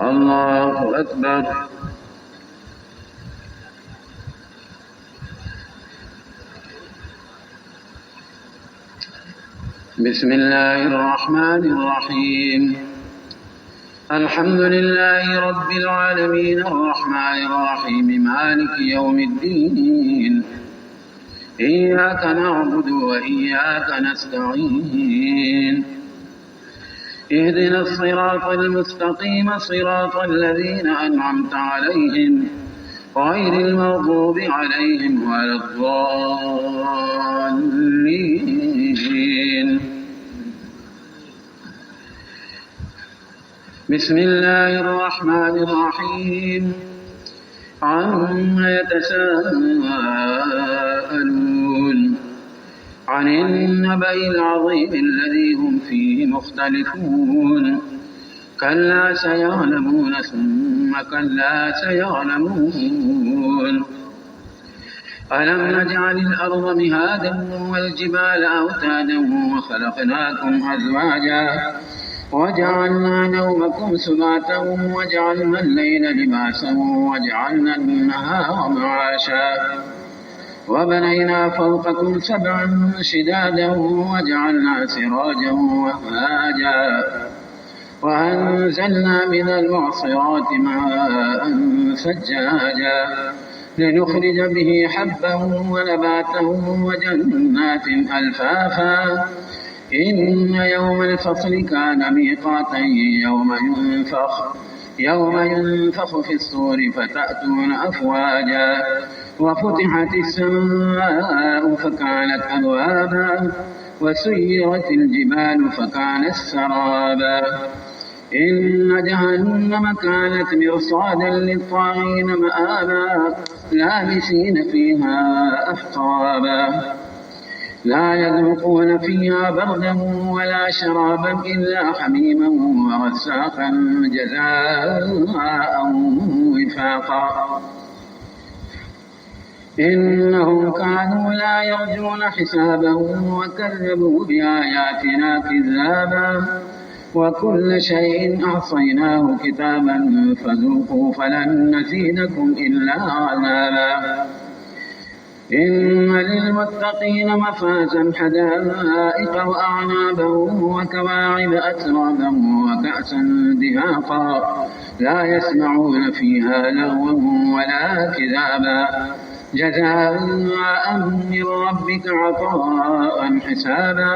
الله أكبر. بسم الله الرحمن الرحيم. الحمد لله رب العالمين الرحمن الرحيم مالك يوم الدين. إياك نعبد وإياك نستعين. اهدنا الصراط المستقيم صراط الذين أنعمت عليهم غير المغضوب عليهم ولا الضالين. بسم الله الرحمن الرحيم. عما يتساءلون عن النبأ العظيم الذي هم فيه مختلفون. كلا سيعلمون ثم كلا سيعلمون. ألم نجعل الأرض مهادا والجبال أوتادا وخلقناكم أزواجا وجعلنا نومكم سباتا وجعلنا الليل لباسا وجعلنا النهار معاشا وبنينا فوقكم سبعا شدادا وجعلنا سراجا وهاجا وأنزلنا من المعصرات ماء ثجاجا لنخرج به حبا ونباتا وجنات ألفافا. إن يوم الفصل كان ميقاتا يوم ينفخ في الصور فتأتون أفواجا وفتحت السماء فكانت أبوابا وسيرت الجبال فكانت سرابا. إن جهنم كانت مرصادا للطاغين مآبا لابسين فيها أحقابا لا يذوقون فيها بردا ولا شرابا إلا حميما وغساقا جزاء وفاقا. إنهم كانوا لا يرجون حسابا وكذبوا بآياتنا كذابا وكل شيء أحصيناه كتابا فذوقوا فلن نزيدكم إلا عذابا. إن للمتقين مفازا حدائق وأعنابا وكواعب أترابا وكأسا دهاقا لا يسمعون فيها لغوا ولا كذابا جزاء من ربك عطاء حسابا.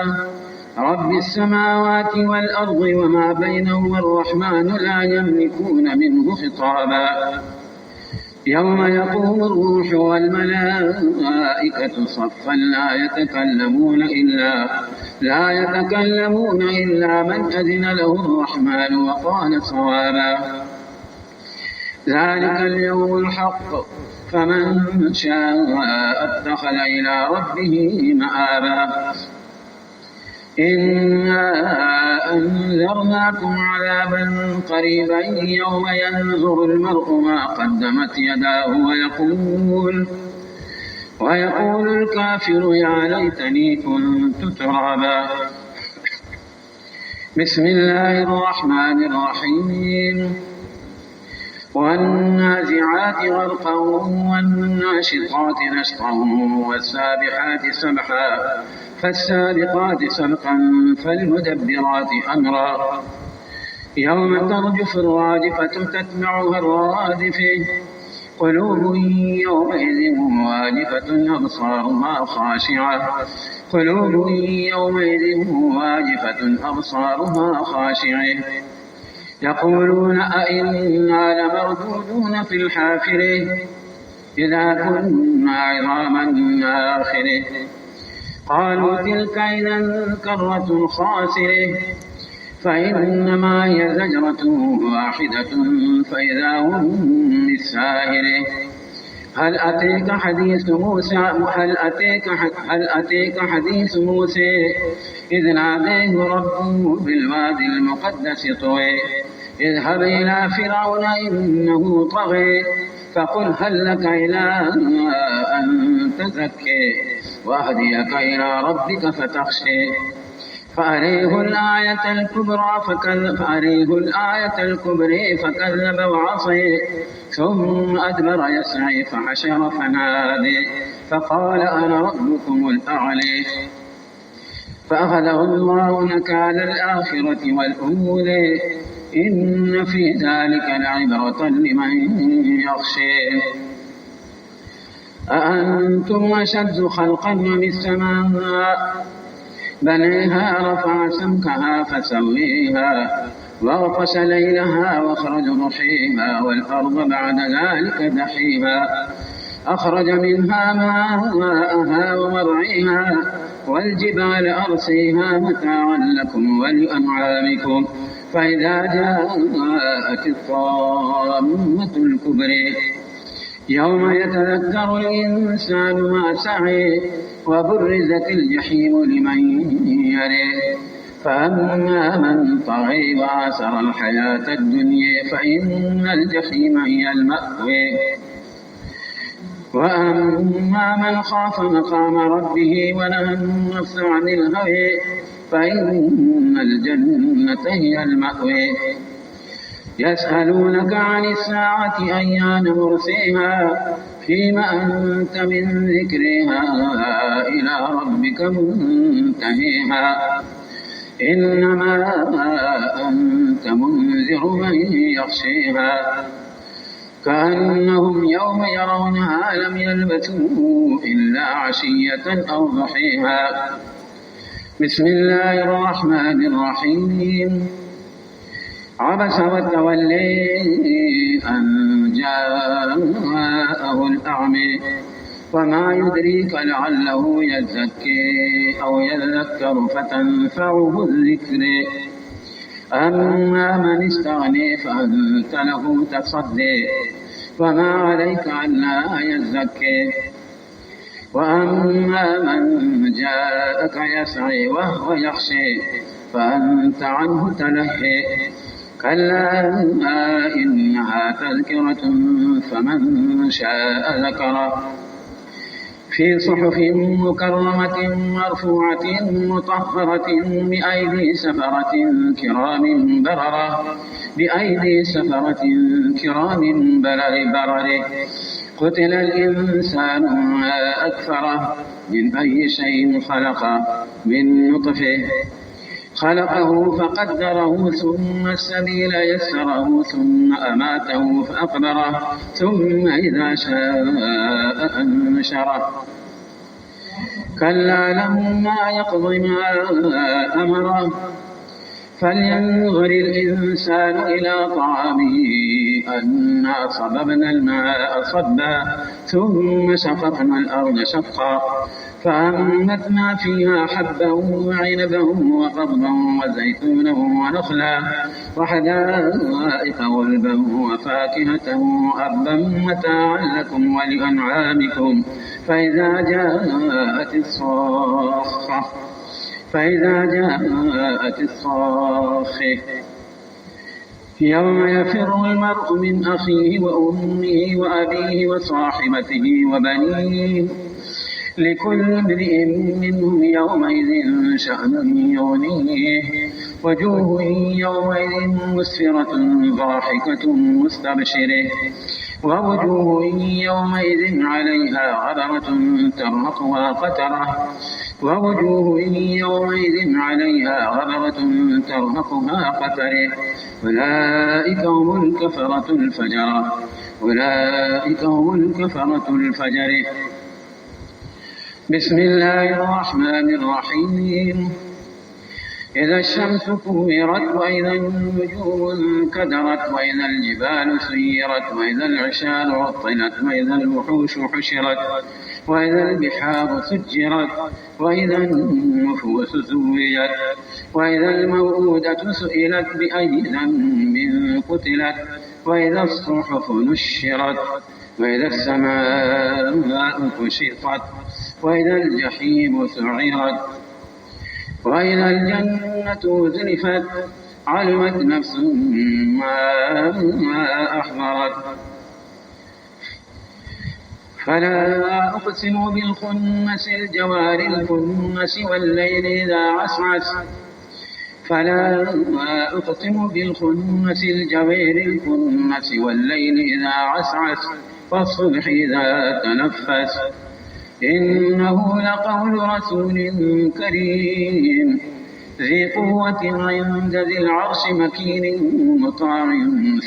رب السماوات والأرض وما بينهما الرحمن لا يملكون منه خطابا. يوم يقوم الروح والملائكة صفا لا يتكلمون إلا من أذن له الرحمن وقال صوابا. ذلك اليوم الحق فمن شاء اتخذ إلى ربه مآبا. إنا أنذرناكم عذابا قريبا يوم ينظر المرء ما قدمت يداه ويقول الكافر يا ليتني كنت ترابا. بسم الله الرحمن الرحيم. والنازعات غرقا والناشطات نشطا والسابحات سبحا فالسابقات سبقا فالمدبرات أمرا. يوم ترجف الراجفة تتبعها الرادفة قلوب يومئذ واجفة أبصارها خاشعة يقولون أئنا لمردودون في الحافرة إذا كنا عظاما ناخرة قالوا تلك إذا كرة خاسرة فإنما هي زجرة واحدة فإذا هم بالساهرة. هل أتيك حديث موسى إذ ناديه ربه بالوادي المقدس طوى اذهب إلى فرعون إنه طغى فقل هل لك إلى أن تزكي وأهديك إلى ربك فتخشى فأريه الآية الكبرى فكذب وعصي ثم أدبر يسعي فحشر فنادي فقال أنا ربكم الأعلى فأخذه الله نكال الآخرة والأولى إن في ذلك لعبرة لمن يخشى أأنتم أشد خلقا من السماء بنيها رفع سمكها فسويها وغطش ليلها واخرج ضحيها والأرض بعد ذلك دحيها أخرج منها ماءها ومرعيها والجبال أرسيها متاعا لكم ولأنعامكم فإذا جاءت الطامة الكبرى يوم يتذكر الإنسان ما سعى وبرزت الجحيم لمن يرى فأما من طغى وآثر الحياة الدنيا فإن الجحيم هي المأوى وأما من خاف مقام ربه ونهى النفس عن الهوى فإن الجنة هي المأوى يسألونك عن الساعة أيان مرسيها فيما أنت من ذكرها إلى ربك منتهيها إنما أنت منذر من يخشيها كأنهم يوم يرونها لم يلبثوا إلا عشية أو ضحيها بسم الله الرحمن الرحيم عبس وتولي أن جاءه الأعمى وما يدريك لعله يزكي أو يذكر فتنفعه الذكر أما من استغني فأنت له تصدي وما عليك ألا يزكي وأما من جاءك يسعي وهو يخشي فأنت عنه تلهي كلا إنها تذكرة فمن شاء ذكره في صحف مكرمة مرفوعة مطهرة بأيدي سفرة كرام بررة قتل الإنسان ما أكفره من أي شيء خلقه من نطفه خلقه فقدره ثم السبيل يسره ثم أماته فأقبره ثم إذا شاء أنشره كلا لما يقض ما أمره فلينظر الإنسان إلى طعامه أنا صببنا الماء صبا ثم شققنا الأرض شقا فأنبتنا فيها حبا وعنبا وقضبا وزيتونا ونخلا وحدائق غلبا وفاكهة وأبا متاعا لكم ولأنعامكم فإذا جاءت الصاخة يوم يفر المرء من أخيه وأمه وأبيه وصاحبته وبنيه لكل امرئ منهم يومئذ شأن يغنيه وجوه يومئذ مسفرة ضاحكة مستبشرة ووجوه يومئذ عليها غبرة ترهقها قترة أولئك هم الكفرة الفجرة بسم الله الرحمن الرحيم إذا الشمس كورت وإذا النجوم انكدرت وإذا الجبال سيرت وإذا العشار عطلت وإذا الوحوش حشرت وإذا البحار سجرت وإذا النفوس زوجت وإذا الموءودة سئلت بأي ذنب قتلت وإذا الصحف نشرت وإذا السماء كشطت وإذا الجحيم سعرت وإذا الجنة أزلفت علمت نفس ما أحضرت فلا أقسم بالخنس الجوار الكنس والليل إذا عسعس فلا أقسم بالخنس الجوير الكنس والليل إذا عسعس والصبح إذا تنفس إنه لقول رسول كريم ذي قوة عند ذي العرش مكين مطاع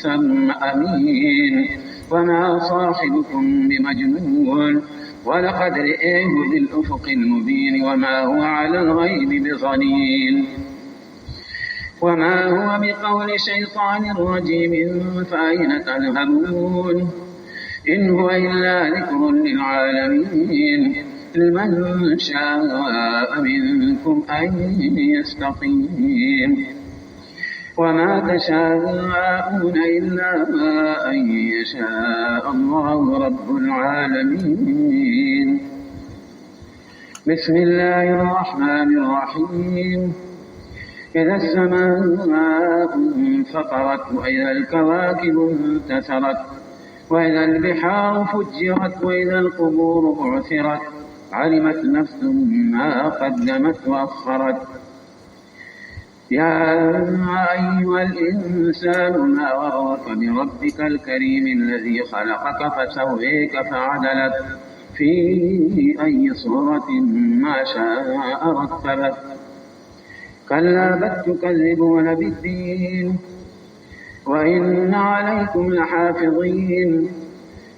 ثم أمين وما صاحبكم بمجنون ولقد رئيه بالأفق المبين وما هو على الغيب بضنين وما هو بقول شيطان رجيم فأين تذهبون إن هو إلا ذكر للعالمين لمن شاء منكم أن يستقيم وما تشاءون إلا أن يشاء الله رب العالمين بسم الله الرحمن الرحيم إذا السماء انفطرت وإذا الكواكب انتثرت وإذا البحار فجرت وإذا القبور بعثرت علمت نفس ما قدمت وأخرت يا أيها الإنسان ما غرك بربك الكريم الذي خلقك فسويك فعدلك في أي صورة ما شاء رتبك كلا بل تكذبون بالدين وإن عليكم لحافظين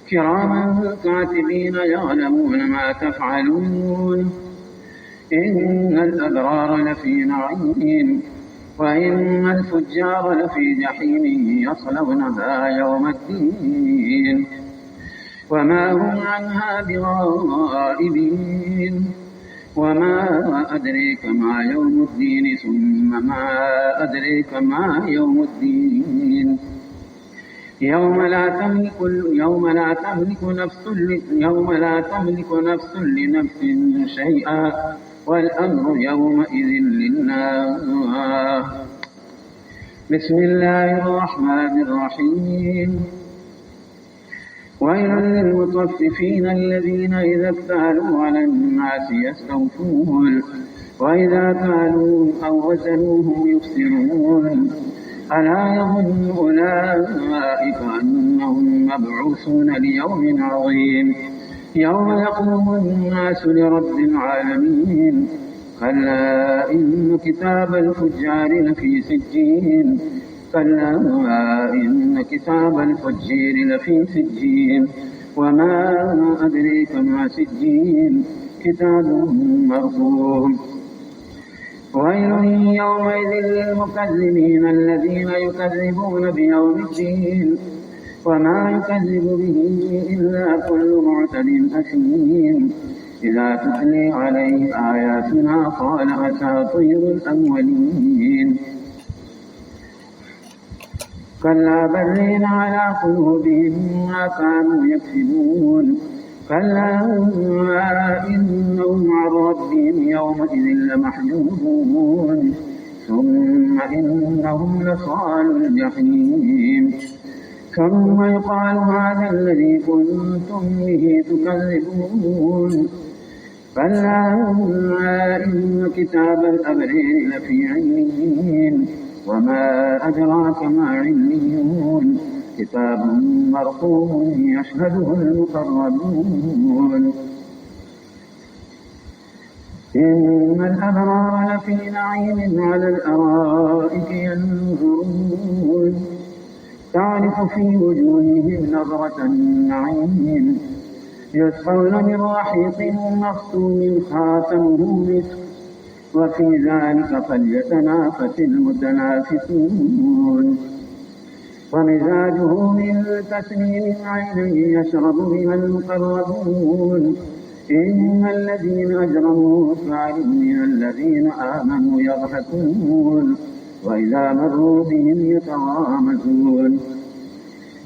كراما كاتبين يعلمون ما تفعلون إن الأبرار لفي نعيم وإن الفجار لفي جحيم يصلونها يوم الدين وما هم عنها بغائبين وما أدريك ما يوم الدين ثم ما أدريك ما يوم الدين يوم لا تملك نفس لنفس شيئا والأمر يومئذ لله بسم الله الرحمن الرحيم ويل للمطففين الذين إذا اكتالوا على الناس يستوفون وإذا كالوا أو وزنوهم يخسرون ألا يظن أولئك أنهم مبعوثون ليوم عظيم يوم يقوم الناس لرب العالمين كلا إن كتاب الفجار لفي سجين كلا إن كتاب الفجار لفي سجين وما أدريك ما سجين كتاب مرقوم ويل يومئذ للمكذبين الذين يكذبون بيوم الدين وما يكذب به إلا كل معتد أثيم إذا تتلي عليه آياتنا قال أساطير الأولين كلا بل على قلوبهم ما كانوا يكسبون كلا إنهم عن ربهم يومئذ لمحجوبون ثم إنهم لصالوا الجحيم ثم يقال هذا الذي كنتم به تكذبون كلا إن كتاب الأبرار لفي عليين وما أدراك ما عليون كتاب مرقوم يشهده المقربون إن الأبرار لفي نعيم على الأرائك ينظرون تعرف في وجوههم نظرة النعيم يسقون من رحيق مختوم خاتمه مسك وفي ذلك فليتنافس المتنافسون ومزاجه من تسنيم عين يشرب بها المقربون إن الذين أجرموا كانوا من الذين آمنوا يضحكون وإذا مروا بهم يتغامزون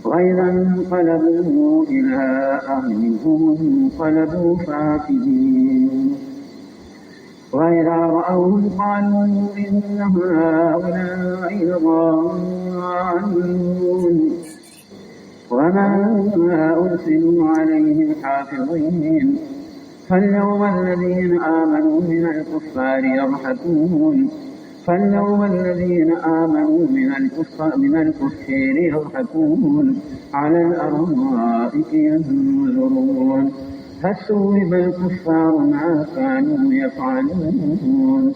وإذا انقلبوا إلى أهلهم انقلبوا فاكهين وإذا رأوهم قالوا إن هؤلاء لضالون وما أرسلوا عليهم حافظين فاليوم الذين آمنوا من الكفار يضحكون فاليوم الذين آمنوا من الكفار يضحكون على الأرائك ينظرون هل ثوب الكفار ما كانوا يفعلون